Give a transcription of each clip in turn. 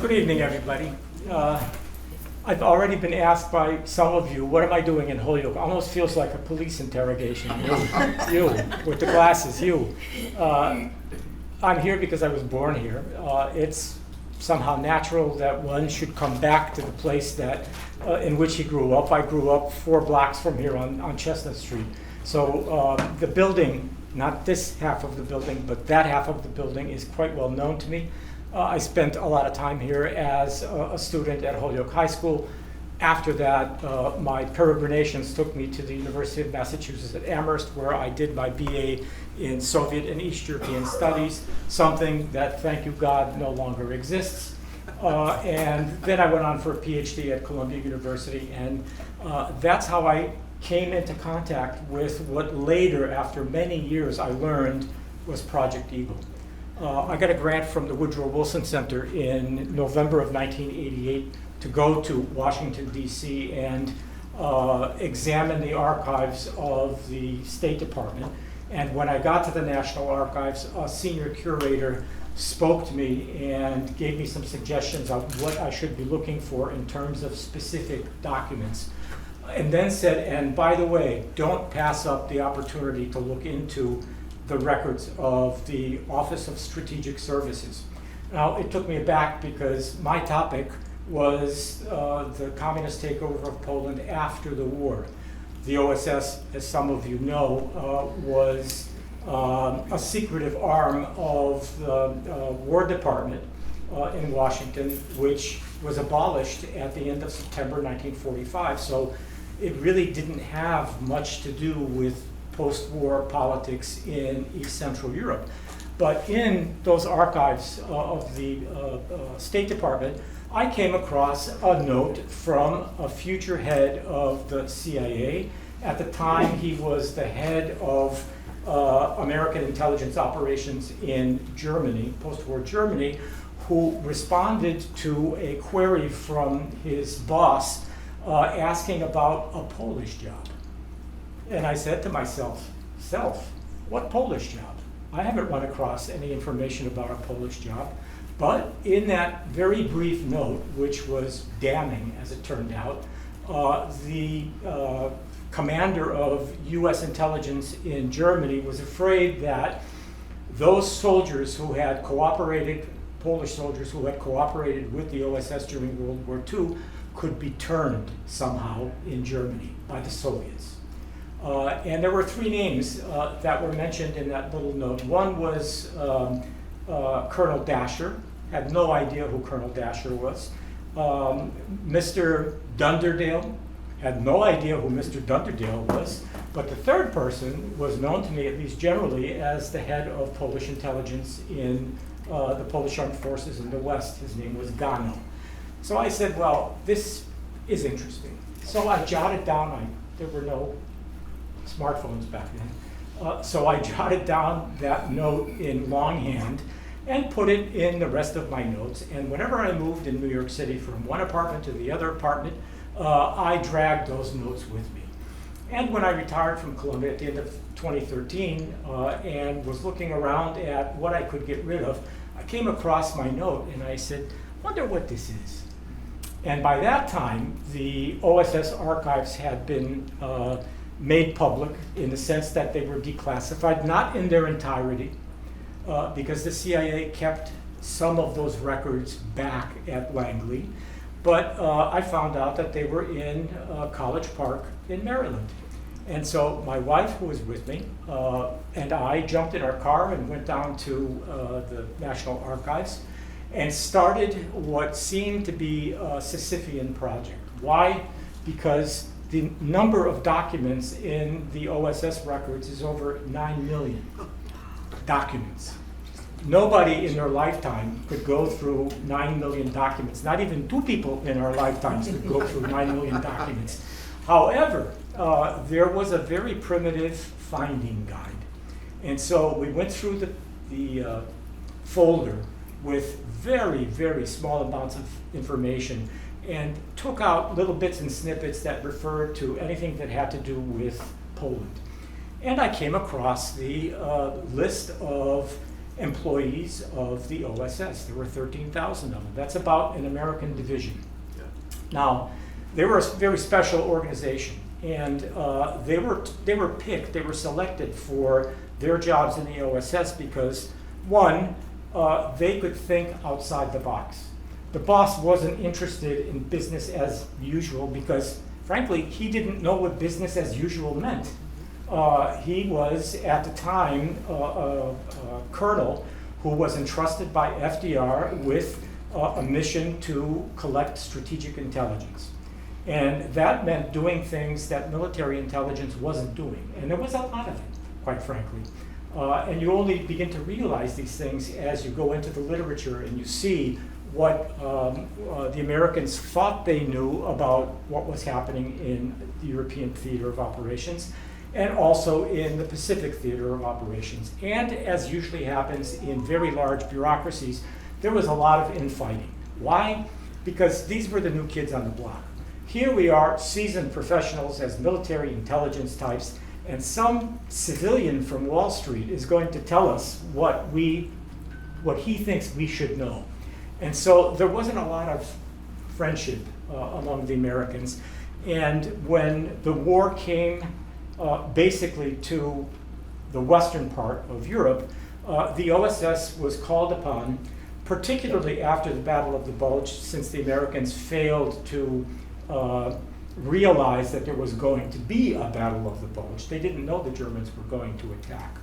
Good evening, everybody. I've already been asked by some of you, what am I doing in Holyoke? Almost feels like a police interrogation. You with the glasses, you. I'm here because I was born here. It's somehow natural that one should come back to the place that in which he grew up. I grew up 4 blocks from here on Chestnut Street. So the building, not this half of the building, but that half of the building is quite well known to me. I spent a lot of time here as a student at Holyoke High School. After that, my peregrinations took me to the University of Massachusetts at Amherst, where I did my BA in Soviet and East European Studies, something that, thank you God, no longer exists. And then I went on for a PhD at Columbia University, and that's how I came into contact with what later, after many years, I learned was Project Eagle. I got a grant from the Woodrow Wilson Center in November of 1988 to go to Washington, D.C. and examine the archives of the State Department. And when I got to the National Archives, a senior curator spoke to me and gave me some suggestions of what I should be looking for in terms of specific documents. And then said, and by the way, don't pass up the opportunity to look into the records of the Office of Strategic Services. Now, it took me aback because my topic was the communist takeover of Poland after the war. The OSS, as some of you know, was a secretive arm of the War Department in Washington, which was abolished at the end of September 1945. So it really didn't have much to do with post-war politics in East Central Europe. But in those archives of the State Department, I came across a note from a future head of the CIA. At the time, he was the head of American intelligence operations in Germany, post-war Germany, who responded to a query from his boss asking about a Polish job. And I said to myself, what Polish job? I haven't run across any information about a Polish job. But in that very brief note, which was damning as it turned out, the commander of US intelligence in Germany was afraid that those soldiers who had cooperated, Polish soldiers who had cooperated with the OSS during World War II, could be turned somehow in Germany by the Soviets. And there were 3 names that were mentioned in that little note. One was Colonel Dasher. Had no idea who Colonel Dasher was. Mr. Dunderdale. Had no idea who Mr. Dunderdale was. But the third person was known to me, at least generally, as the head of Polish intelligence in the Polish Armed Forces in the West. His name was Gano. So I said, well, this is interesting. So I jotted down, there were no smartphones back then. So I jotted down that note in longhand and put it in the rest of my notes. And whenever I moved in New York City from one apartment to the other apartment, I dragged those notes with me. And when I retired from Columbia at the end of 2013 and was looking around at what I could get rid of, I came across my note and I said, wonder what this is. And by that time, the OSS archives had been made public in the sense that they were declassified, not in their entirety, because the CIA kept some of those records back at Langley. But I found out that they were in College Park in Maryland. And so my wife, who was with me, and I jumped in our car and went down to the National Archives and started what seemed to be a Sisyphean project. Why? Because the number of documents in the OSS records is over 9 million documents. Nobody in their lifetime could go through 9 million documents. Not even 2 people in our lifetimes could go through 9 million documents. However, there was a very primitive finding guide. And so we went through the folder with very, very small amounts of information and took out little bits and snippets that referred to anything that had to do with Poland. And I came across the list of employees of the OSS. There were 13,000 of them. That's about an American division. Yeah. Now, they were a very special organization, and they were picked, they were selected for their jobs in the OSS because, one, they could think outside the box. The boss wasn't interested in business as usual because, frankly, he didn't know what business as usual meant. He was, at the time, a colonel who was entrusted by FDR with a mission to collect strategic intelligence. And that meant doing things that military intelligence wasn't doing. And there was a lot of it, quite frankly. And you only begin to realize these things as you go into the literature and you see what the Americans thought they knew about what was happening in the European theater of operations and also in the Pacific theater of operations. And as usually happens in very large bureaucracies, there was a lot of infighting. Why? Because these were the new kids on the block. Here we are, seasoned professionals as military intelligence types, and some civilian from Wall Street is going to tell us what he thinks we should know. And so there wasn't a lot of friendship among the Americans. And when the war came basically to the western part of Europe, the OSS was called upon, particularly after the Battle of the Bulge, since the Americans failed to realize that there was going to be a Battle of the Bulge. They didn't know the Germans were going to attack.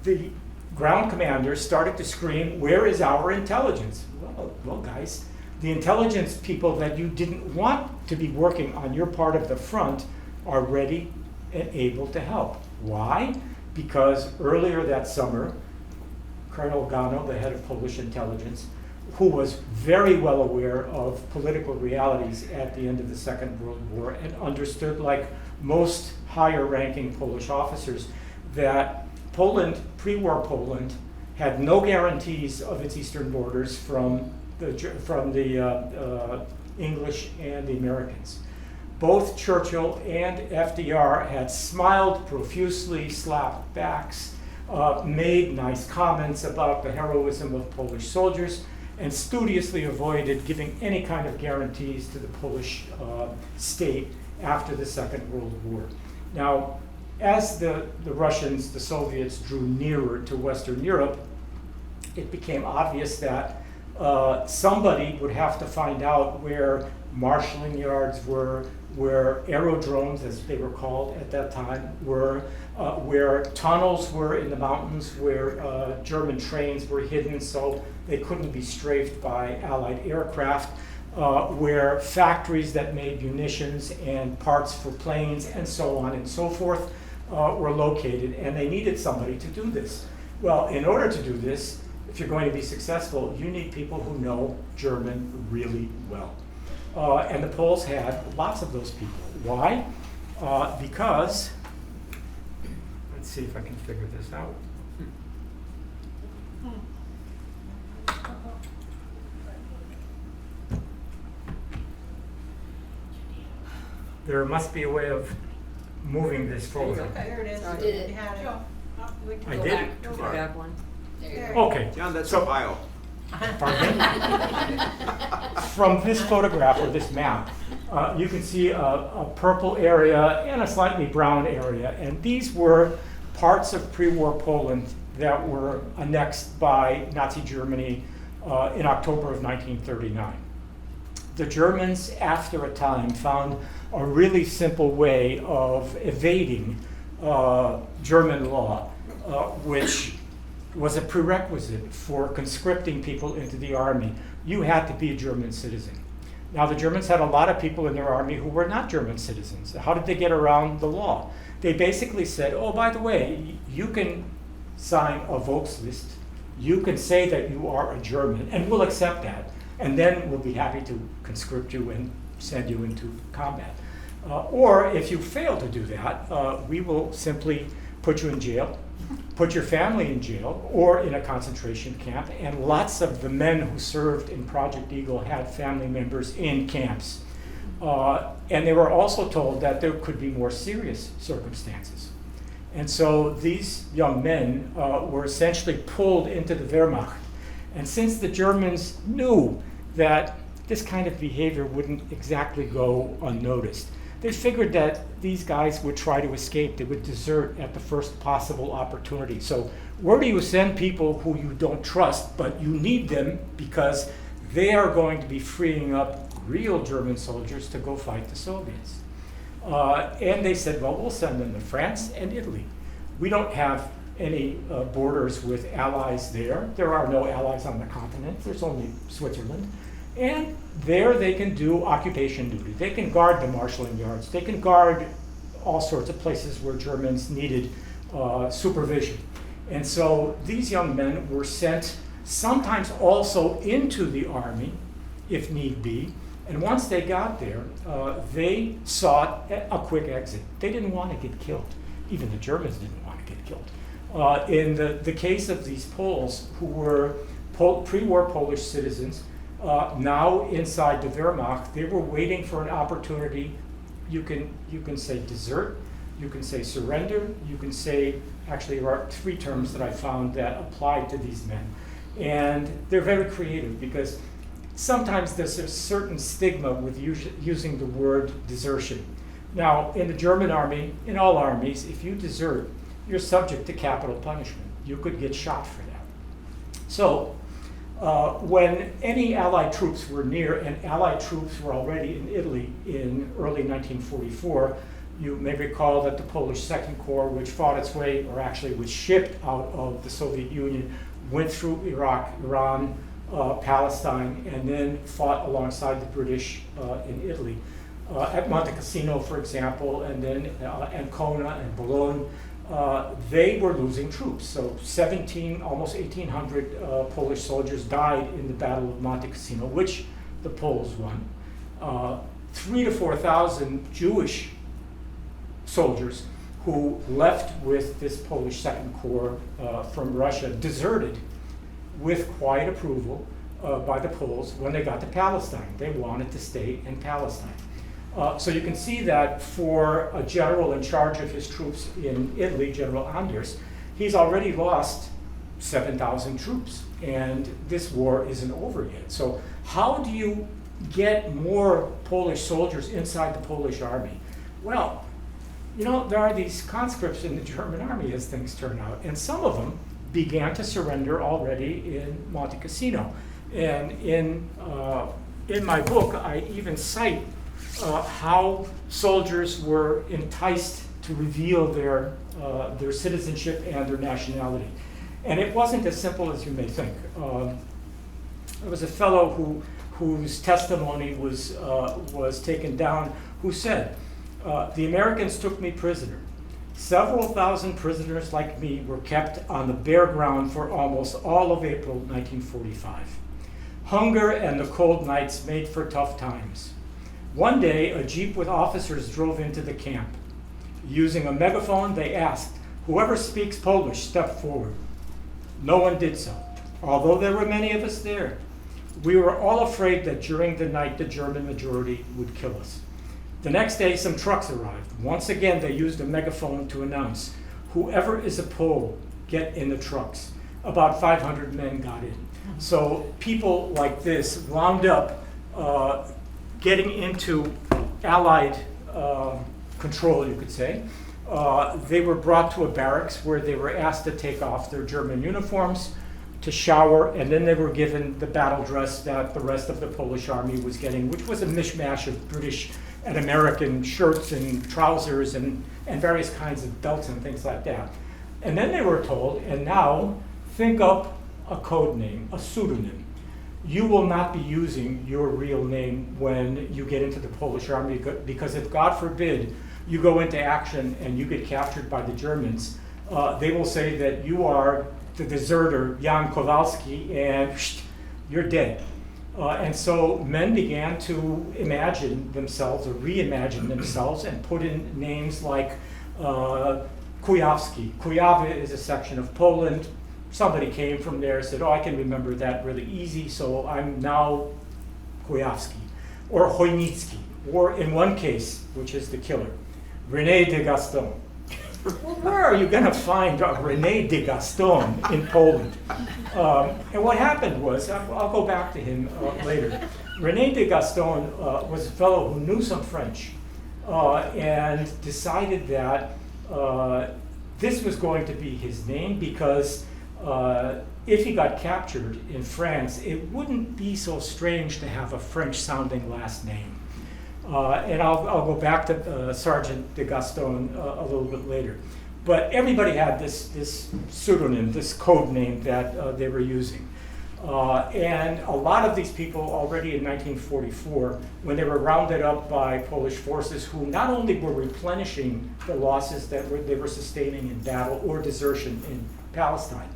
The ground commanders started to scream, "Where is our intelligence?" Well, guys, the intelligence people that you didn't want to be working on your part of the front are ready and able to help. Why? Because earlier that summer, Colonel Gano, the head of Polish intelligence, who was very well aware of political realities at the end of the Second World War and understood, like most higher-ranking Polish officers, that Poland, pre-war Poland, had no guarantees of its eastern borders from the English and the Americans. Both Churchill and FDR had smiled profusely, slapped backs, made nice comments about the heroism of Polish soldiers, and studiously avoided giving any kind of guarantees to the Polish state after the Second World War. Now, as the Russians, the Soviets, drew nearer to Western Europe, it became obvious that somebody would have to find out where marshalling yards were, where aerodromes, as they were called at that time, were, where tunnels were in the mountains, where German trains were hidden so they couldn't be strafed by Allied aircraft, where factories that made munitions and parts for planes and so on and so forth were located, and they needed somebody to do this. Well, in order to do this, if you're going to be successful, you need people who know German really well. And the Poles had lots of those people. Why? Because, let's see if I can figure this out. There must be a way of moving this forward. There it is. I did it. You had it. I did? Go Far. back. one. Okay. John, that's So- a file. Pardon me? From this photograph or this map, you can see a purple area and a slightly brown area, and these were parts of pre-war Poland that were annexed by Nazi Germany in October of 1939. The Germans, after a time, found a really simple way of evading German law, which was a prerequisite for conscripting people into the army. You had to be a German citizen. Now, the Germans had a lot of people in their army who were not German citizens. How did they get around the law? They basically said, oh, by the way, you can sign a Volkslist. You can say that you are a German, and we'll accept that. And then we'll be happy to conscript you and send you into combat. Or if you fail to do that, we will simply put you in jail, put your family in jail or in a concentration camp. And lots of the men who served in Project Eagle had family members in camps. And they were also told that there could be more serious circumstances. And so these young men were essentially pulled into the Wehrmacht. And since the Germans knew that this kind of behavior wouldn't exactly go unnoticed, they figured that these guys would try to escape. They would desert at the first possible opportunity. So where do you send people who you don't trust, but you need them because they are going to be freeing up real German soldiers to go fight the Soviets? And they said, well, we'll send them to France and Italy. We don't have any borders with allies there. There are no allies on the continent. There's only Switzerland. And there they can do occupation duty. They can guard the marshalling yards. They can guard all sorts of places where Germans needed supervision. And so these young men were sent sometimes also into the army, if need be. And once they got there, they sought a quick exit. They didn't want to get killed. Even the Germans didn't want to get killed. In the case of these Poles, who were pre-war Polish citizens, now inside the Wehrmacht, they were waiting for an opportunity. You can say desert, you can say surrender, you can say, actually there are three terms that I found that applied to these men. And they're very creative because sometimes there's a certain stigma with using the word desertion. Now, in the German army, in all armies, if you desert, you're subject to capital punishment. You could get shot for that. So, when any Allied troops were near, and Allied troops were already in Italy in early 1944, you may recall that the Polish Second Corps, which fought its way, or actually was shipped out of the Soviet Union, went through Iraq, Iran, Palestine, and then fought alongside the British in Italy. At Monte Cassino, for example, and then Ancona and Boulogne, they were losing troops. So 17, almost 1,800 Polish soldiers died in the Battle of Monte Cassino, which the Poles won. 3,000 to 4,000 Jewish soldiers who left with this Polish Second Corps from Russia deserted with quiet approval by the Poles when they got to Palestine. They wanted to stay in Palestine. So you can see that for a general in charge of his troops in Italy, General Anders, he's already lost 7,000 troops, and this war isn't over yet. So how do you get more Polish soldiers inside the Polish army? Well, you know, there are these conscripts in the German army as things turn out, and some of them began to surrender already in Monte Cassino. And in my book, I even cite how soldiers were enticed to reveal their citizenship and their nationality. And it wasn't as simple as you may think. There was a fellow whose testimony was taken down who said, the Americans took me prisoner. Several thousand prisoners like me were kept on the bare ground for almost all of April 1945. Hunger and the cold nights made for tough times. One day, a jeep with officers drove into the camp. Using a megaphone, they asked, "Whoever speaks Polish, step forward." No one did so, although there were many of us there. We were all afraid that during the night, the German majority would kill us. The next day, some trucks arrived. Once again, they used a megaphone to announce, "Whoever is a Pole, get in the trucks." About 500 men got in. So people like this wound up getting into Allied control, you could say. They were brought to a barracks where they were asked to take off their German uniforms, to shower, and then they were given the battle dress that the rest of the Polish army was getting, which was a mishmash of British and American shirts and trousers and various kinds of belts and things like that. And then they were told, and now think up a code name, a pseudonym. You will not be using your real name when you get into the Polish army, because if, God forbid, you go into action and you get captured by the Germans, they will say that you are the deserter Jan Kowalski, and you're dead. And so men began to imagine themselves, or reimagine themselves, and put in names like Kujawski. Kujawy is a section of Poland. Somebody came from there and said, "Oh, I can remember that really easy, so I'm now Kujawski." Or Chojnicki, or in one case, which is the killer, René de Gaston. well, where are you going to find René de Gaston in Poland? And what happened was, I'll go back to him later. René de Gaston was a fellow who knew some French and decided that this was going to be his name because if he got captured in France, it wouldn't be so strange to have a French-sounding last name. And I'll go back to Sergeant de Gaston a little bit later. But everybody had this pseudonym, this code name that they were using. And a lot of these people already in 1944, when they were rounded up by Polish forces who not only were replenishing the losses that they were sustaining in battle or desertion in Palestine,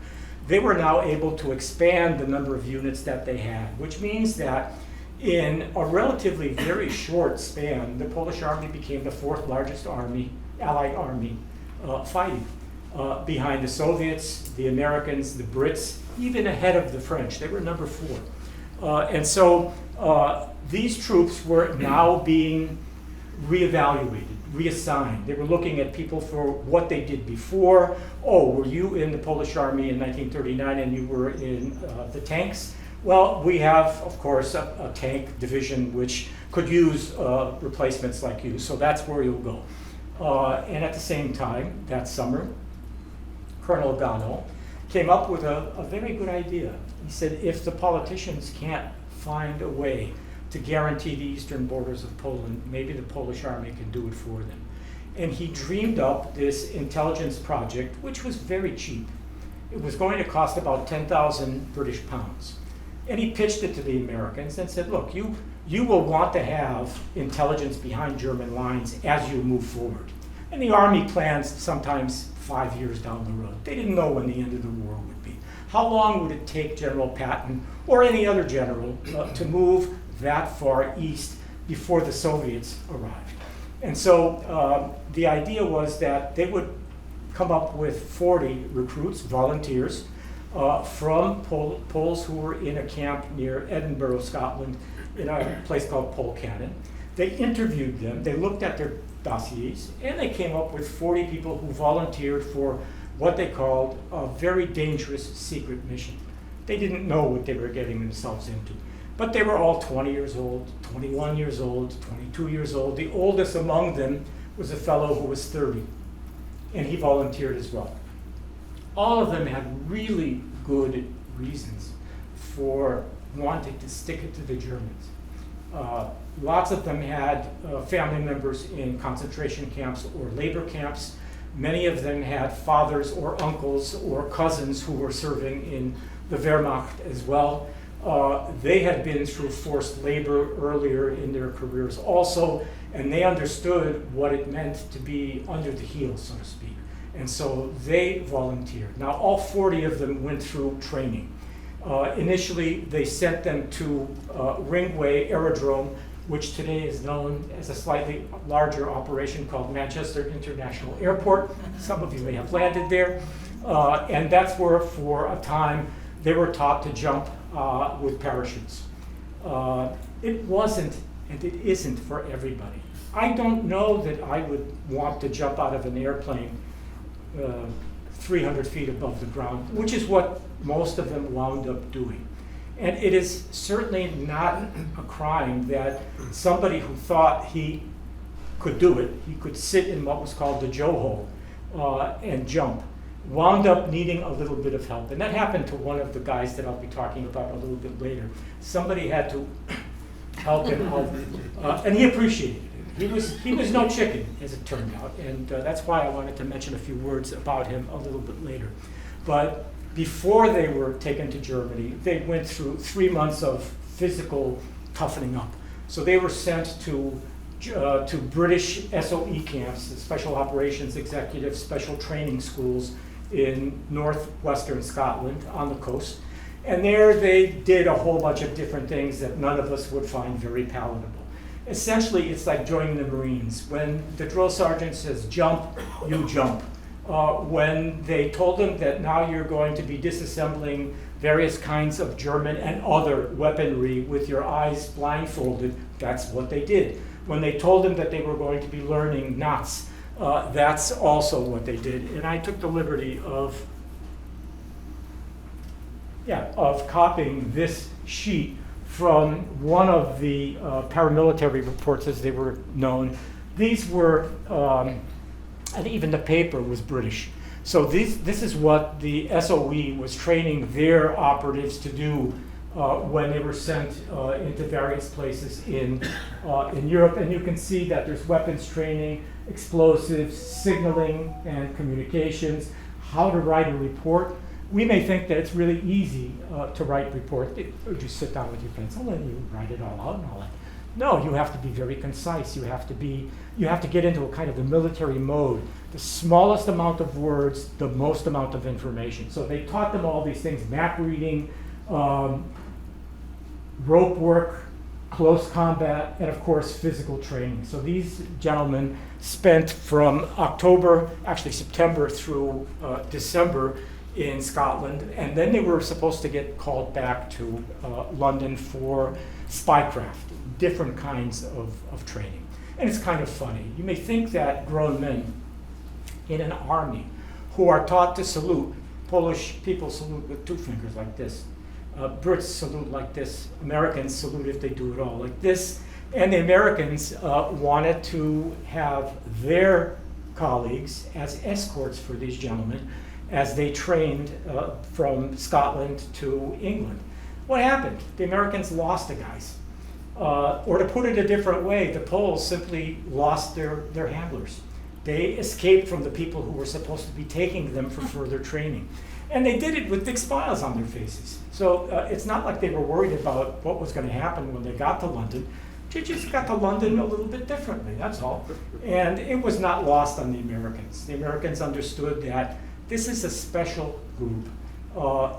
they were now able to expand the number of units that they had, which means that in a relatively very short span, the Polish army became the fourth largest army, Allied army, fighting behind the Soviets, the Americans, the Brits, even ahead of the French. They were number 4. And so these troops were now being reevaluated, reassigned. They were looking at people for what they did before. Oh, were you in the Polish army in 1939 and you were in the tanks? Well, we have, of course, a tank division which could use replacements like you, so that's where you'll go. And at the same time, that summer, Colonel Gano came up with a very good idea. He said, if the politicians can't find a way to guarantee the eastern borders of Poland, maybe the Polish army can do it for them. And he dreamed up this intelligence project, which was very cheap. It was going to cost about 10,000 British pounds. And he pitched it to the Americans and said, look, you will want to have intelligence behind German lines as you move forward. And the army plans sometimes 5 years down the road. They didn't know when the end of the war would be. How long would it take General Patton or any other general to move that far east before the Soviets arrived? And so the idea was that they would come up with 40 recruits, volunteers, from Poles who were in a camp near Edinburgh, Scotland, in a place called Polkannon. They interviewed them, they looked at their dossiers, and they came up with 40 people who volunteered for what they called a very dangerous secret mission. They didn't know what they were getting themselves into. But they were all 20 years old, 21 years old, 22 years old. The oldest among them was a fellow who was 30, and he volunteered as well. All of them had really good reasons for wanting to stick it to the Germans. Lots of them had family members in concentration camps or labor camps. Many of them had fathers or uncles or cousins who were serving in the Wehrmacht as well. They had been through forced labor earlier in their careers also, and they understood what it meant to be under the heel, so to speak. And so they volunteered. Now, all 40 of them went through training. Initially, they sent them to Ringway Aerodrome, which today is known as a slightly larger operation called Manchester International Airport. Some of you may have landed there. And that's where, for a time, they were taught to jump with parachutes. It wasn't, and it isn't for everybody. I don't know that I would want to jump out of an airplane 300 feet above the ground, which is what most of them wound up doing. And it is certainly not a crime that somebody who thought he could do it, he could sit in what was called the Joe hole and jump, wound up needing a little bit of help. And that happened to one of the guys that I'll be talking about a little bit later. Somebody had to help him out, and he appreciated it. He was no chicken, as it turned out, and that's why I wanted to mention a few words about him a little bit later. But before they were taken to Germany, they went through 3 months of physical toughening up. So they were sent to British SOE camps, the Special Operations Executive Special Training Schools in northwestern Scotland on the coast. And there they did a whole bunch of different things that none of us would find very palatable. Essentially, it's like joining the Marines. When the drill sergeant says jump, you jump. When they told them that now you're going to be disassembling various kinds of German and other weaponry with your eyes blindfolded, that's what they did. When they told them that they were going to be learning knots, That's also what they did. And I took the liberty of copying this sheet from one of the paramilitary reports as they were known. These were, and even the paper was British. So this is what the SOE was training their operatives to do when they were sent into various places in Europe. And you can see that there's weapons training, explosives, signaling and communications, how to write a report. We may think that it's really easy to write reports. Or just sit down with your pencil and you write it all out and all that. No, you have to be very concise. You have to get into a kind of a military mode. The smallest amount of words, the most amount of information. So they taught them all these things: map reading, rope work, close combat, and of course physical training. So these gentlemen spent from September through December in Scotland, and then they were supposed to get called back to London for spycraft, different kinds of training. And it's kind of funny. You may think that grown men in an army who are taught to salute, Polish people salute with two fingers like this, Brits salute like this, Americans salute if they do it all like this, and the Americans wanted to have their colleagues as escorts for these gentlemen as they trained from Scotland to England. What happened? The Americans lost the guys. Or to put it a different way, the Poles simply lost their handlers. They escaped from the people who were supposed to be taking them for further training. And they did it with big smiles on their faces. So it's not like they were worried about what was going to happen when they got to London. They just got to London a little bit differently, that's all. And it was not lost on the Americans. The Americans understood that this is a special group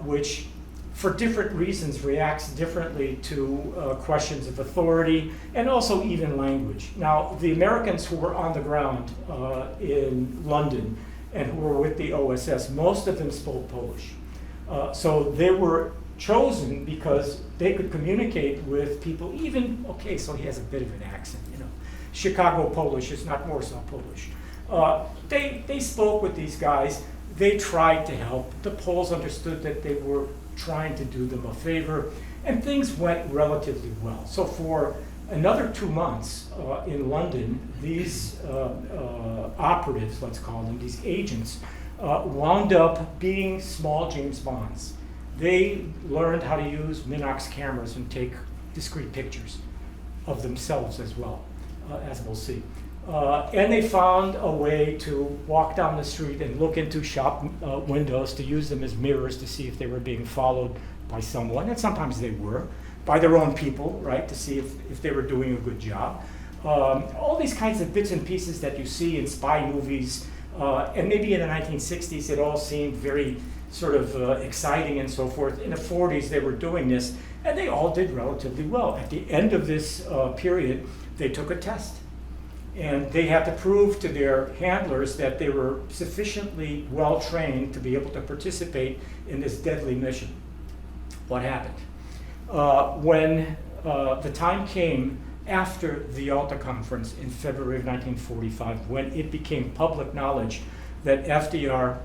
which, for different reasons, reacts differently to questions of authority and also even language. Now, the Americans who were on the ground in London and who were with the OSS, most of them spoke Polish. So they were chosen because they could communicate with people even, okay, so he has a bit of an accent, you know. Chicago Polish is not Warsaw Polish. They spoke with these guys. They tried to help. The Poles understood that they were trying to do them a favor, and things went relatively well. So for another 2 months in London, these operatives, let's call them, these agents, wound up being small James Bonds. They learned how to use Minox cameras and take discrete pictures of themselves as well, as we'll see. And they found a way to walk down the street and look into shop windows to use them as mirrors to see if they were being followed by someone, and sometimes they were, by their own people, right, to see if they were doing a good job. All these kinds of bits and pieces that you see in spy movies, and maybe in the 1960s it all seemed very sort of exciting and so forth. In the 40s they were doing this, and they all did relatively well. At the end of this period, they took a test. And they had to prove to their handlers that they were sufficiently well trained to be able to participate in this deadly mission. What happened? When the time came after the Yalta Conference in February of 1945, when it became public knowledge that FDR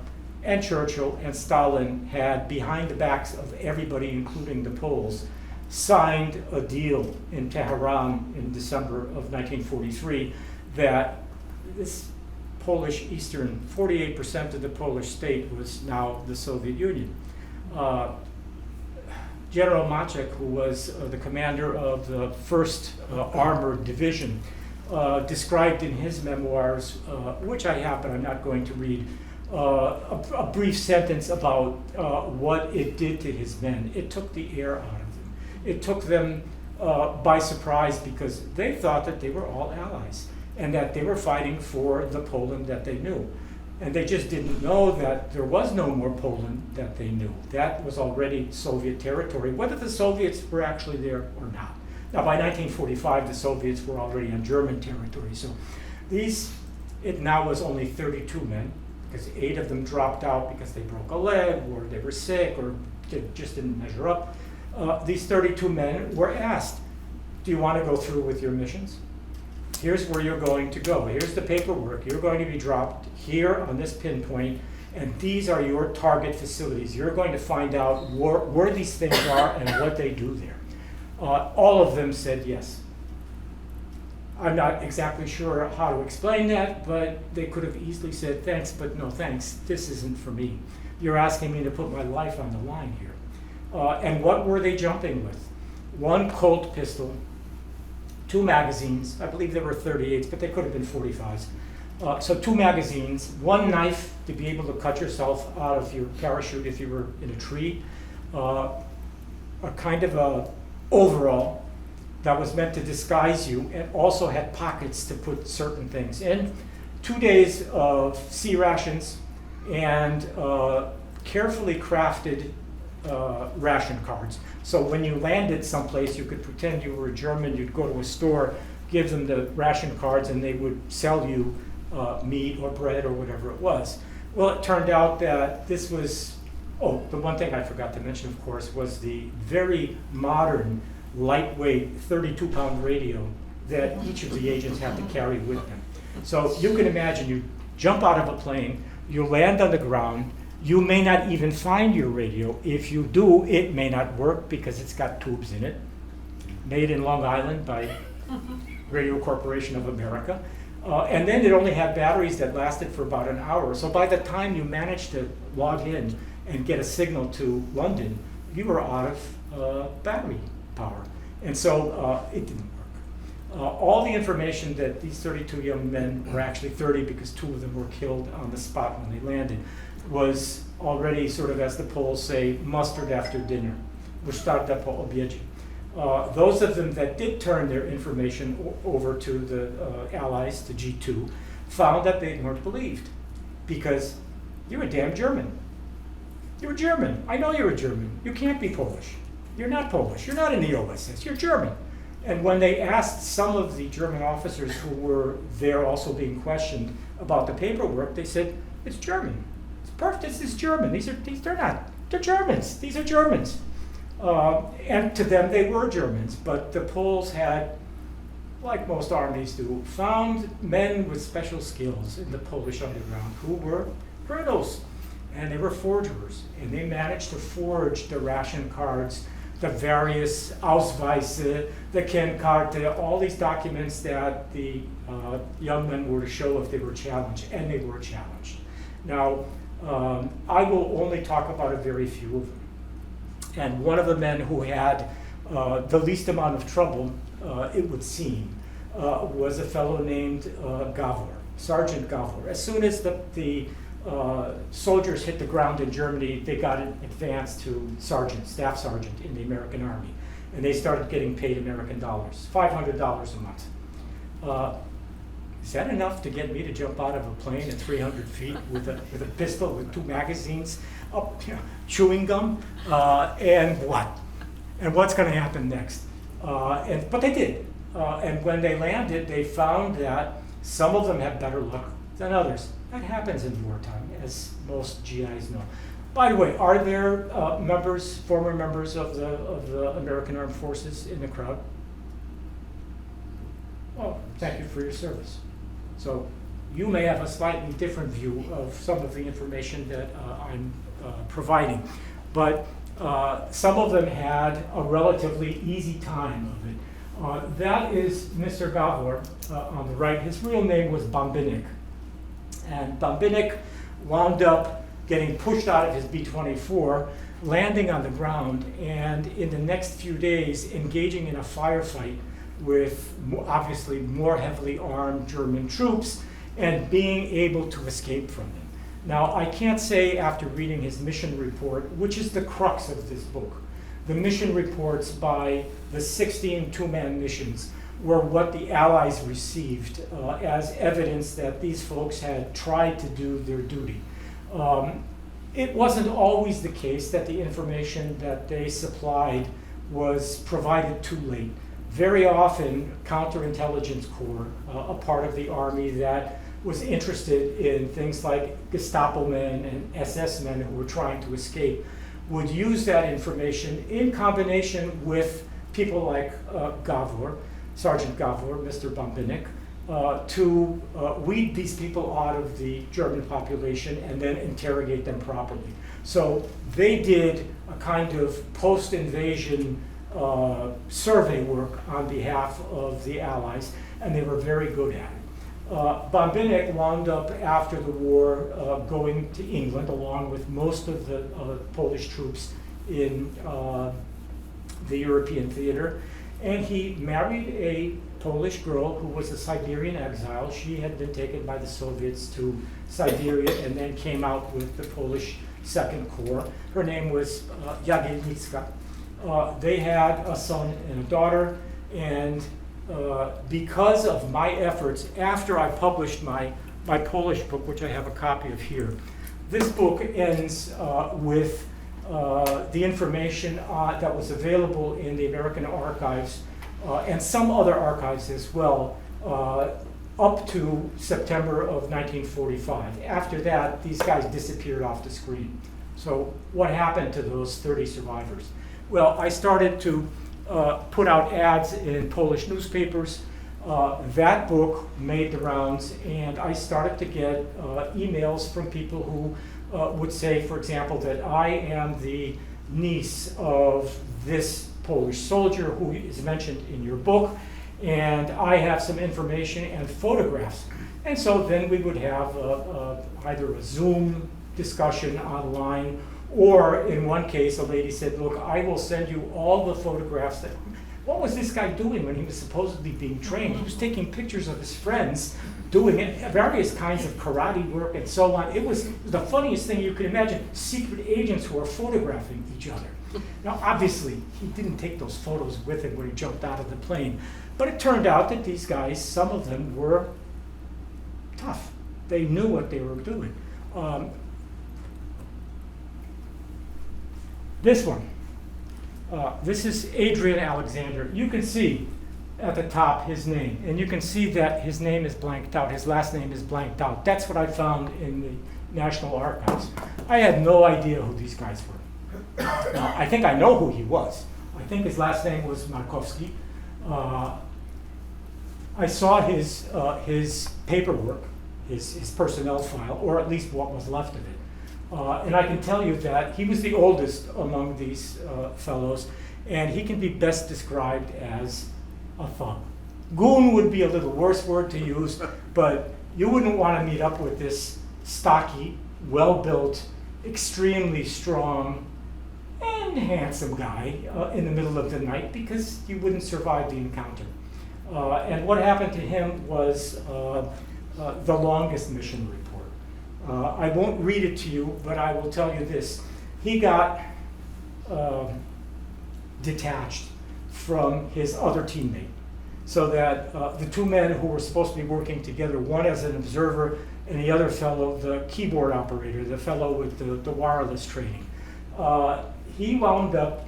and Churchill and Stalin had, behind the backs of everybody, including the Poles, signed a deal in Tehran in December of 1943 that this Polish Eastern, 48% of the Polish state was now the Soviet Union. General Micgiel, who was the commander of the 1st Armored Division, described in his memoirs, which I have but I'm not going to read, a brief sentence about what it did to his men. It took the air out of them. It took them by surprise because they thought that they were all allies and that they were fighting for the Poland that they knew. And they just didn't know that there was no more Poland that they knew. That was already Soviet territory, whether the Soviets were actually there or not. Now, by 1945, the Soviets were already on German territory. So it now was only 32 men, because 8 of them dropped out because they broke a leg, or they were sick, or they just didn't measure up. These 32 men were asked, do you want to go through with your missions? Here's where you're going to go. Here's the paperwork. You're going to be dropped here on this pinpoint, and these are your target facilities. You're going to find out where these things are and what they do there. All of them said yes. I'm not exactly sure how to explain that, but they could have easily said thanks, but no thanks. This isn't for me. You're asking me to put my life on the line here. And what were they jumping with? One Colt pistol, 2 magazines. I believe they were 38s, but they could have been 45s. So 2 magazines, 1 knife to be able to cut yourself out of your parachute if you were in a tree, a kind of a overall that was meant to disguise you and also had pockets to put certain things in, 2 days of sea rations, and carefully crafted ration cards. So when you landed someplace, you could pretend you were a German, you'd go to a store, give them the ration cards, and they would sell you meat or bread or whatever it was. Well, it turned out that this was, oh, the one thing I forgot to mention, of course, was the very modern, lightweight 32-pound radio that each of the agents had to carry with them. So you can imagine you jump out of a plane, you land on the ground, you may not even find your radio. If you do, it may not work because it's got tubes in it, made in Long Island by Radio Corporation of America. And then it only had batteries that lasted for about an hour. So by the time you managed to log in and get a signal to London, you were out of battery power. And so it didn't work. All the information that these 32 young men, were actually 30 because 2 of them were killed on the spot when they landed, was already sort of, as the Poles say, mustered after dinner. Musztarda po obiedzie. Those of them that did turn their information over to the Allies, to G2, found that they weren't believed because you're a damn German. You're German. I know you're a German. You can't be Polish. You're not Polish. You're not in the OSS. You're German. And when they asked some of the German officers who were there also being questioned about the paperwork, they said, it's German. It's perfect. This is German. They're Germans. These are Germans. And to them, they were Germans, but the Poles had, like most armies do, found men with special skills in the Polish underground who were criminals, and they were forgers, and they managed to forge the ration cards, the various Ausweise, the Kennkarte, all these documents that the young men were to show if they were challenged, and they were challenged. Now, I will only talk about a very few of them. And one of the men who had the least amount of trouble, it would seem, was a fellow named Gavor, Sergeant Gavor. As soon as the soldiers hit the ground in Germany, they got advanced to sergeant, staff sergeant in the American Army. And they started getting paid American dollars, $500 a month. Is that enough to get me to jump out of a plane at 300 feet with a pistol with 2 magazines, chewing gum, and what? And what's going to happen next? But they did. And when they landed, they found that some of them had better luck than others. That happens in wartime, as most GIs know. By the way, are there former members of the American Armed Forces in the crowd? Well, thank you for your service. So you may have a slightly different view of some of the information that I'm providing, but some of them had a relatively easy time of it. That is Mr. Gavor on the right. His real name was Bambinek. And Bambinek wound up getting pushed out of his B-24, landing on the ground, and in the next few days engaging in a firefight with obviously more heavily armed German troops and being able to escape from them. Now, I can't say after reading his mission report, which is the crux of this book, the mission reports by the 16 two-man missions were what the Allies received as evidence that these folks had tried to do their duty. It wasn't always the case that the information that they supplied was provided too late. Very often, counterintelligence corps, a part of the army that was interested in things like Gestapo men and SS men who were trying to escape, would use that information in combination with people like Gavor, Sergeant Gavor, Mr. Bambinek, to weed these people out of the German population and then interrogate them properly. So they did a kind of post-invasion survey work on behalf of the Allies, and they were very good at it. Bombinek wound up after the war going to England along with most of the Polish troops in the European theater, and he married a Polish girl who was a Siberian exile. She had been taken by the Soviets to Siberia and then came out with the Polish Second Corps. Her name was Jagielnicka. They had a son and a daughter, and because of my efforts, after I published my Polish book, which I have a copy of here, this book ends with the information that was available in the American archives and some other archives as well, up to September of 1945. After that, these guys disappeared off the screen. So what happened to those 30 survivors? Well, I started to put out ads in Polish newspapers. That book made the rounds, and I started to get emails from people who would say, for example, that I am the niece of this Polish soldier who is mentioned in your book, and I have some information and photographs. And so then we would have either a Zoom discussion online, or in one case, a lady said, look, I will send you all the photographs that, what was this guy doing when he was supposedly being trained? He was taking pictures of his friends doing various kinds of karate work and so on. It was the funniest thing you could imagine, secret agents who are photographing each other. Now, obviously, he didn't take those photos with him when he jumped out of the plane, but it turned out that these guys, some of them were tough. They knew what they were doing. This one, this is Adrian Alexander. You can see at the top his name, and you can see that his name is blanked out, his last name is blanked out. That's what I found in the National Archives. I had no idea who these guys were. Now, I think I know who he was. I think his last name was Markowski. I saw his paperwork, his personnel file, or at least what was left of it. And I can tell you that he was the oldest among these fellows, and he can be best described as a thug. Goon would be a little worse word to use, but you wouldn't want to meet up with this stocky, well-built, extremely strong, and handsome guy in the middle of the night, because you wouldn't survive the encounter. And what happened to him was the longest mission report. I won't read it to you, but I will tell you this. He got detached from his other teammate, so that the two men who were supposed to be working together, one as an observer and the other fellow, the keyboard operator, the fellow with the wireless training, he wound up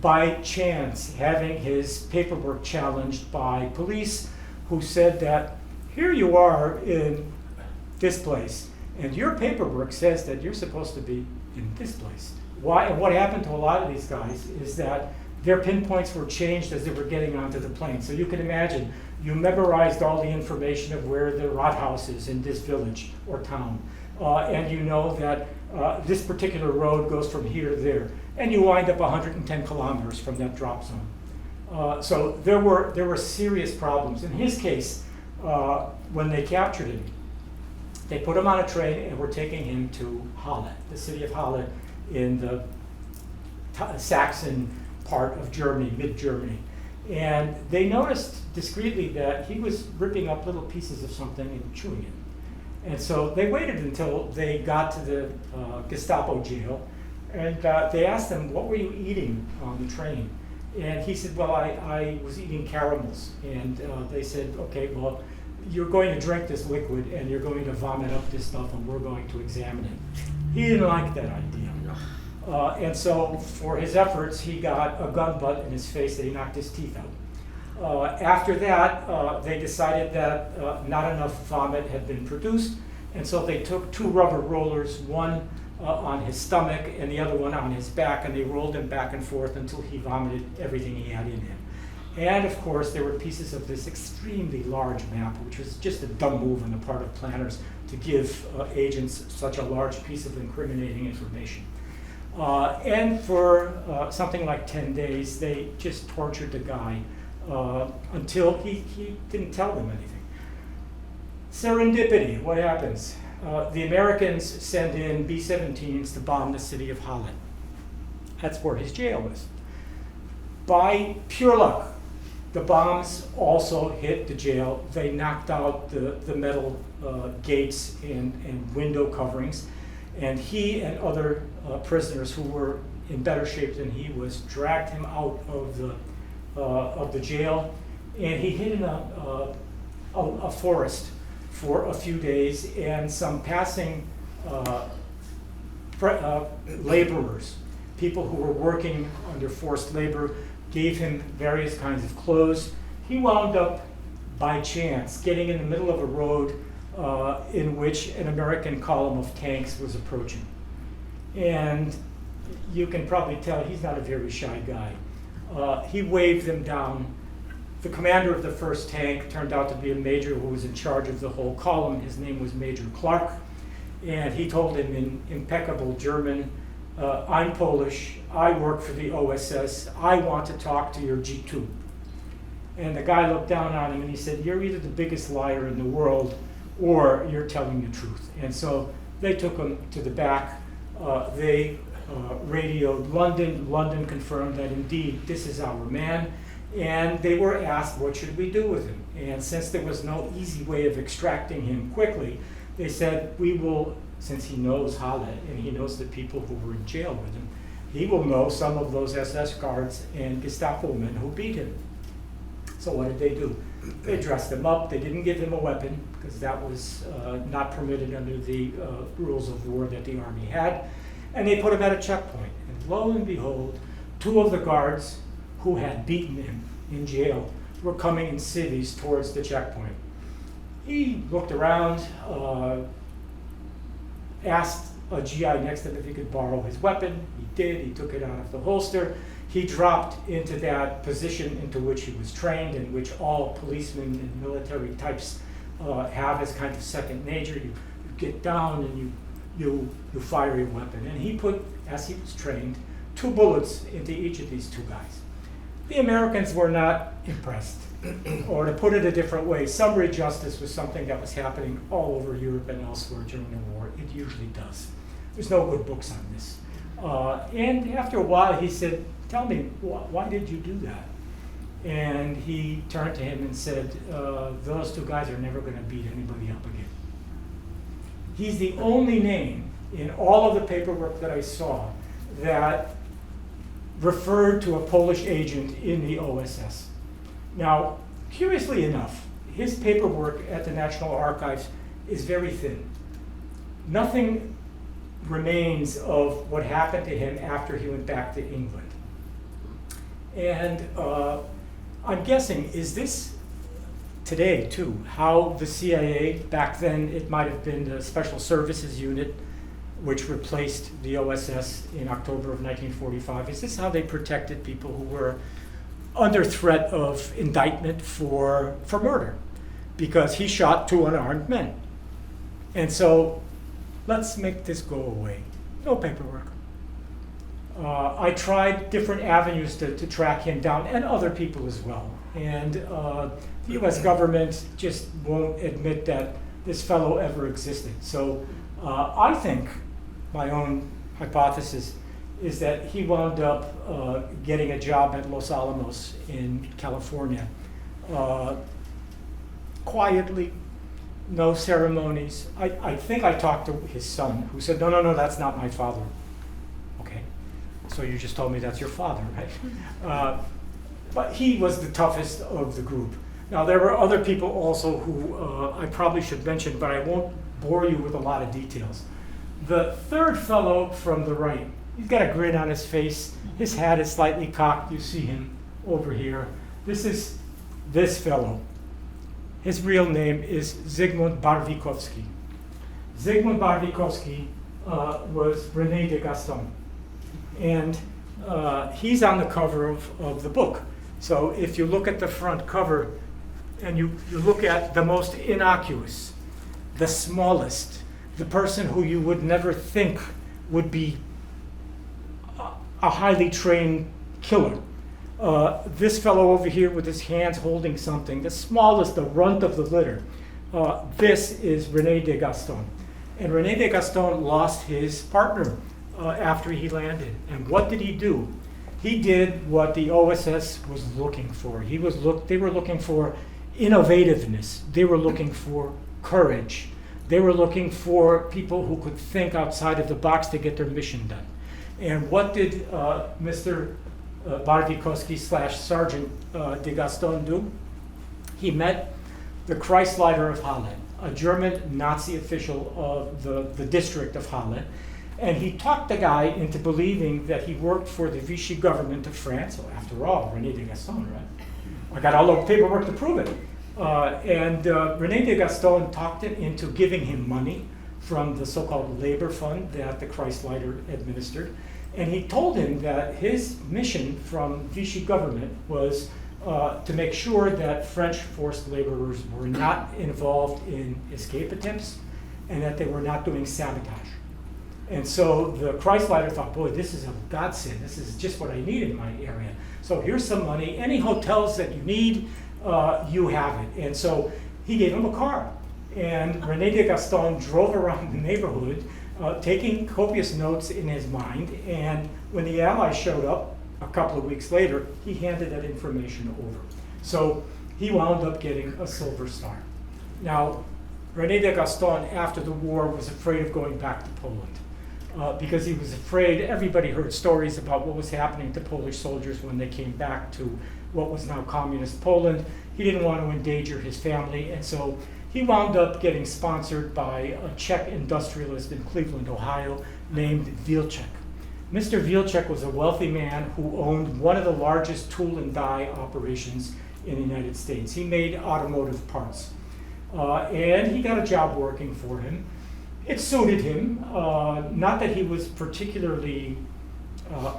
by chance having his paperwork challenged by police, who said that here you are in this place, and your paperwork says that you're supposed to be in this place. Why? And what happened to a lot of these guys is that their pinpoints were changed as they were getting onto the plane. So you can imagine, you memorized all the information of where the Rathaus is in this village or town. And you know that this particular road goes from here to there. And you wind up 110 kilometers from that drop zone. So there were serious problems. In his case, when they captured him, they put him on a train and were taking him to Halle, the city of Halle in the Saxon part of Germany, mid-Germany. And they noticed discreetly that he was ripping up little pieces of something and chewing it. And so they waited until they got to the Gestapo jail, and they asked him, what were you eating on the train? And he said, well, I was eating caramels. And they said, okay, well, you're going to drink this liquid and you're going to vomit up this stuff and we're going to examine it. He didn't like that idea. And so for his efforts, he got a gun butt in his face that he knocked his teeth out. After that, they decided that not enough vomit had been produced, and so they took two rubber rollers, one on his stomach and the other one on his back, and they rolled him back and forth until he vomited everything he had in him. And of course, there were pieces of this extremely large map, which was just a dumb move on the part of planners to give agents such a large piece of incriminating information. And for something like 10 days, they just tortured the guy until he didn't tell them anything. Serendipity, what happens? The Americans send in B-17s to bomb the city of Halle. That's where his jail is. By pure luck, the bombs also hit the jail. They knocked out the metal gates and window coverings. And he and other prisoners who were in better shape than he was dragged him out of the jail. And he hid in a forest for a few days, and some passing laborers, people who were working under forced labor, gave him various kinds of clothes. He wound up, by chance, getting in the middle of a road in which an American column of tanks was approaching. And you can probably tell he's not a very shy guy. He waved them down. The commander of the first tank turned out to be a major who was in charge of the whole column. His name was Major Clark. And he told him in impeccable German, I'm Polish, I work for the OSS, I want to talk to your G2. And the guy looked down on him and he said, you're either the biggest liar in the world or you're telling the truth. And so they took him to the back. They radioed London. London confirmed that indeed this is our man. And they were asked, what should we do with him? And since there was no easy way of extracting him quickly, they said, we will, since he knows Halle and he knows the people who were in jail with him, he will know some of those SS guards and Gestapo men who beat him. So what did they do? They dressed him up. They didn't give him a weapon because that was not permitted under the rules of war that the army had. And they put him at a checkpoint. And lo and behold, two of the guards who had beaten him in jail were coming in civvies towards the checkpoint. He looked around, asked a GI next to him if he could borrow his weapon. He did. He took it out of the holster. He dropped into that position into which he was trained and which all policemen and military types have as kind of second nature. You get down and you fire your weapon. And he put, as he was trained, 2 bullets into each of these 2 guys. The Americans were not impressed. Or to put it a different way, summary justice was something that was happening all over Europe and elsewhere during the war. It usually does. There's no good books on this. And after a while he said, tell me, why did you do that? And he turned to him and said, those 2 guys are never going to beat anybody up again. He's the only name in all of the paperwork that I saw that referred to a Polish agent in the OSS. Now, curiously enough, his paperwork at the National Archives is very thin. Nothing remains of what happened to him after he went back to England. And I'm guessing, is this today too, how the CIA, back then it might have been the Special Services Unit, which replaced the OSS in October of 1945, is this how they protected people who were under threat of indictment for murder? Because he shot 2 unarmed men. And so, let's make this go away. No paperwork. I tried different avenues to track him down, and other people as well. And the US government just won't admit that this fellow ever existed. So I think, my own hypothesis, is that he wound up getting a job at Los Alamos in California. Quietly, no ceremonies. I think I talked to his son, who said, no, that's not my father. Okay, so you just told me that's your father, right? But he was the toughest of the group. Now, there were other people also who I probably should mention, but I won't bore you with a lot of details. The third fellow from the right, he's got a grin on his face. His hat is slightly cocked. You see him over here. This is this fellow. His real name is Zygmunt Barwikowski. Zygmunt Barwikowski was René de Gaston. And he's on the cover of the book. So if you look at the front cover and you look at the most innocuous, the smallest, the person who you would never think would be a highly trained killer. This fellow over here with his hands holding something, the smallest, the runt of the litter. This is René de Gaston. And René de Gaston lost his partner after he landed. And what did he do? He did what the OSS was looking for. They were looking for innovativeness. They were looking for courage. They were looking for people who could think outside of the box to get their mission done. And what did Mr. Barvikowski / Sergeant de Gaston do? He met the Kreisleiter of Halle, a German Nazi official of the district of Halle, and he talked the guy into believing that he worked for the Vichy government of France. So after all, René de Gaston, right? I got all the paperwork to prove it. And René de Gaston talked him into giving him money from the so-called labor fund that the Kreisleiter administered. And he told him that his mission from Vichy government was to make sure that French forced laborers were not involved in escape attempts and that they were not doing sabotage. And so the Kreisleiter thought, boy, this is a godsend. This is just what I need in my area. So here's some money. Any hotels that you need, you have it. And so he gave him a car. And René de Gaston drove around the neighborhood, taking copious notes in his mind. And when the Allies showed up a couple of weeks later, he handed that information over. So he wound up getting a Silver Star. Now, René de Gaston, after the war, was afraid of going back to Poland. Because he was afraid. Everybody heard stories about what was happening to Polish soldiers when they came back to what was now communist Poland. He didn't want to endanger his family, and so he wound up getting sponsored by a Czech industrialist in Cleveland, Ohio, named Wilczek. Mr. Wilczek was a wealthy man who owned one of the largest tool and die operations in the United States. He made automotive parts, and he got a job working for him. It suited him, not that he was particularly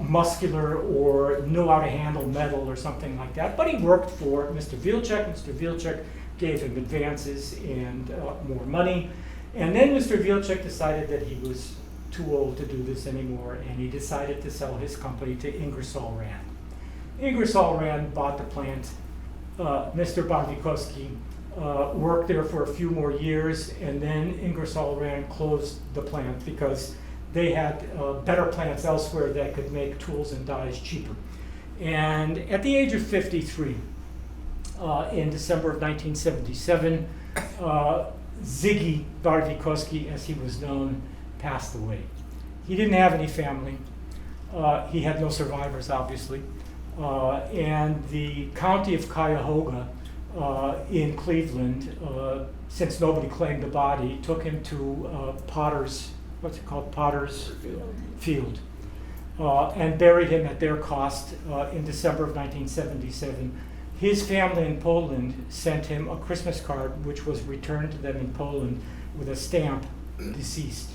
muscular or knew how to handle metal or something like that, but he worked for Mr. Wilczek. Mr. Wilczek gave him advances and more money. And then Mr. Wilczek decided that he was too old to do this anymore, and he decided to sell his company to Ingersoll Rand. Ingersoll Rand bought the plant. Mr. Barvikowski worked there for a few more years, and then Ingersoll Rand closed the plant because they had better plants elsewhere that could make tools and dies cheaper. And at the age of 53, in December of 1977, Ziggy Barvikowski, as he was known, passed away. He didn't have any family. He had no survivors, obviously. And the county of Cuyahoga in Cleveland, since nobody claimed the body, took him to Potter's Field, and buried him at their cost in December of 1977. His family in Poland sent him a Christmas card, which was returned to them in Poland with a stamp, deceased.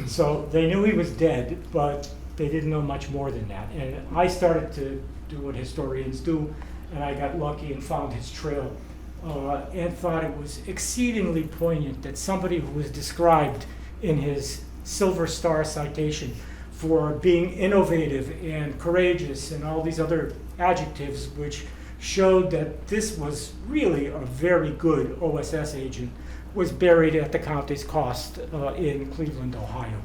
So they knew he was dead, but they didn't know much more than that. And I started to do what historians do, and I got lucky and found his trail, and thought it was exceedingly poignant that somebody who was described in his Silver Star citation for being innovative and courageous and all these other adjectives which showed that this was really a very good OSS agent, was buried at the county's cost in Cleveland, Ohio.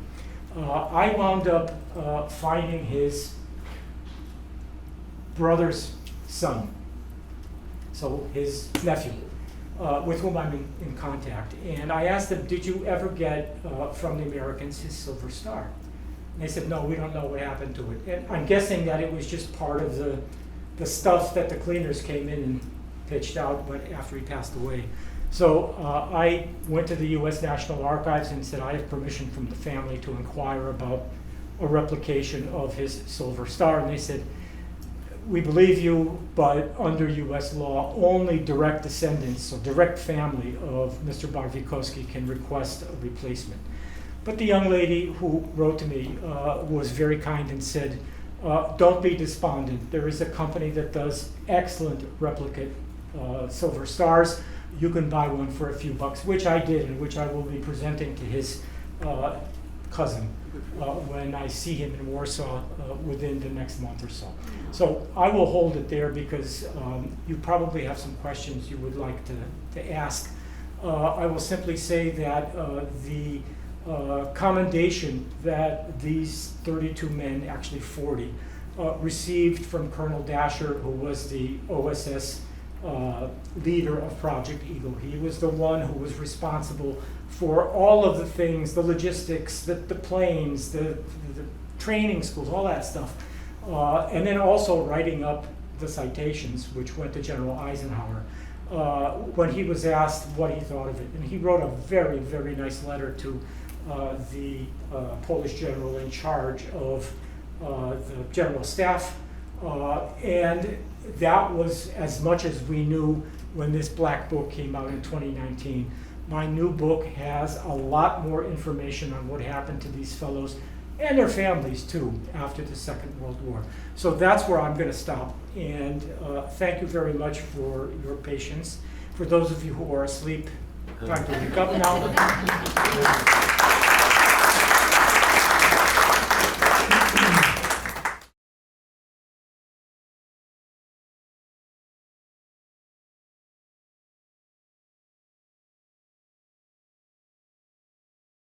I wound up finding his brother's son, so his nephew, with whom I'm in contact. And I asked them, did you ever get from the Americans his Silver Star? And they said, no, we don't know what happened to it. And I'm guessing that it was just part of the stuff that the cleaners came in and pitched out, but after he passed away. So I went to the U.S. National Archives and said, I have permission from the family to inquire about a replication of his Silver Star. And they said, we believe you, but under U.S. law, only direct descendants, so direct family of Mr. Barvikowski can request a replacement. But the young lady who wrote to me was very kind and said, Don't be despondent. There is a company that does excellent replicate silver stars. You can buy one for a few bucks, which I did, and which I will be presenting to his cousin when I see him in Warsaw within the next month or so. So I will hold it there because you probably have some questions you would like to ask. I will simply say that the commendation that these 32 men, actually 40, received from Colonel Dasher, who was the OSS leader of Project Eagle. He was the one who was responsible for all of the things, the logistics, the planes, the training schools, all that stuff. And then also writing up the citations, which went to General Eisenhower, when he was asked what he thought of it. And he wrote a very, very nice letter to the Polish general in charge of the general staff. And that was as much as we knew when this black book came out in 2019. My new book has a lot more information on what happened to these fellows and their families too after the Second World War. So that's where I'm going to stop. And thank you very much for your patience. For those of you who are asleep, time to wake up now.